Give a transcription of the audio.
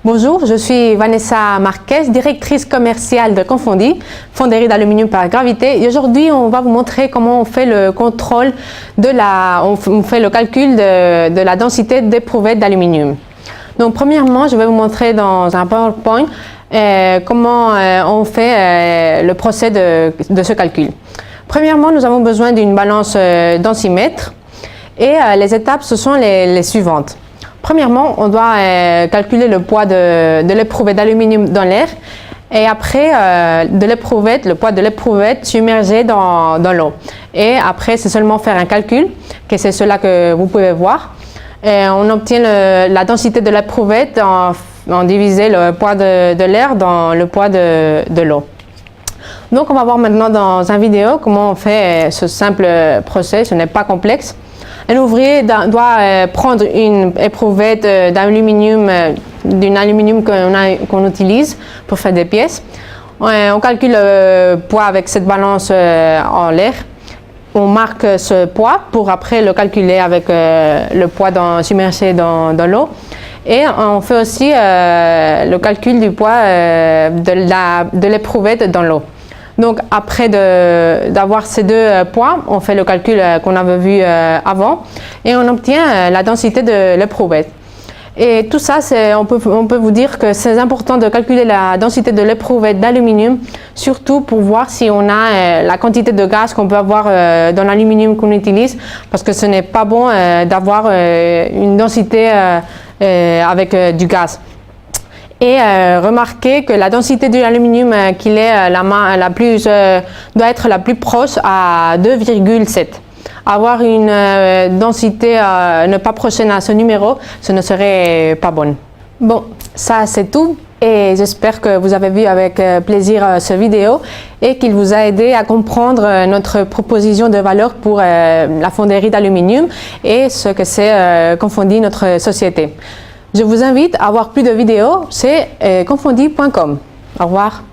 Bonjour, je suis Vanessa Marquez, directrice commerciale de Confondi, fonderie d'aluminium par gravité. Et aujourd'hui, on va vous montrer comment on fait le contrôle on fait le calcul de la densité d'éprouvette d'aluminium. Donc, premièrement, je vais vous montrer dans un PowerPoint comment on fait le procès de ce calcul. Premièrement, nous avons besoin d'une balance densimètre et les étapes, ce sont les suivantes. Premièrement, on doit calculer le poids de l'éprouvette d'aluminium dans l'air et après le poids de l'éprouvette submergé dans l'eau. Et après, c'est seulement faire un calcul, que c'est cela que vous pouvez voir. Et on obtient la densité de l'éprouvette en diviser le poids de l'air dans le poids de l'eau. Donc, on va voir maintenant dans une vidéo comment on fait ce simple procès, ce n'est pas complexe. Un ouvrier doit prendre une éprouvette d'aluminium, d'un aluminium qu'on utilise pour faire des pièces. On calcule le poids avec cette balance en l'air. On marque ce poids pour après le calculer avec le poids submergé dans l'eau. Et on fait aussi le calcul du poids de l'éprouvette dans l'eau. Donc, après d'avoir ces deux poids, on fait le calcul qu'on avait vu avant et on obtient la densité de l'éprouvette. Et tout ça, on peut vous dire que c'est important de calculer la densité de l'éprouvette d'aluminium, surtout pour voir si on a la quantité de gaz qu'on peut avoir dans l'aluminium qu'on utilise, parce que ce n'est pas bon d'avoir une densité avec du gaz. Et remarquez que la densité de l'aluminium doit être la plus proche à 2,7. Avoir une densité ne pas prochaine à ce numéro, ce ne serait pas bon. Bon, ça c'est tout et j'espère que vous avez vu avec plaisir cette vidéo et qu'il vous a aidé à comprendre notre proposition de valeur pour la fonderie d'aluminium et ce que c'est Confondi notre société. Je vous invite à voir plus de vidéos, c'est confondi.com. Au revoir.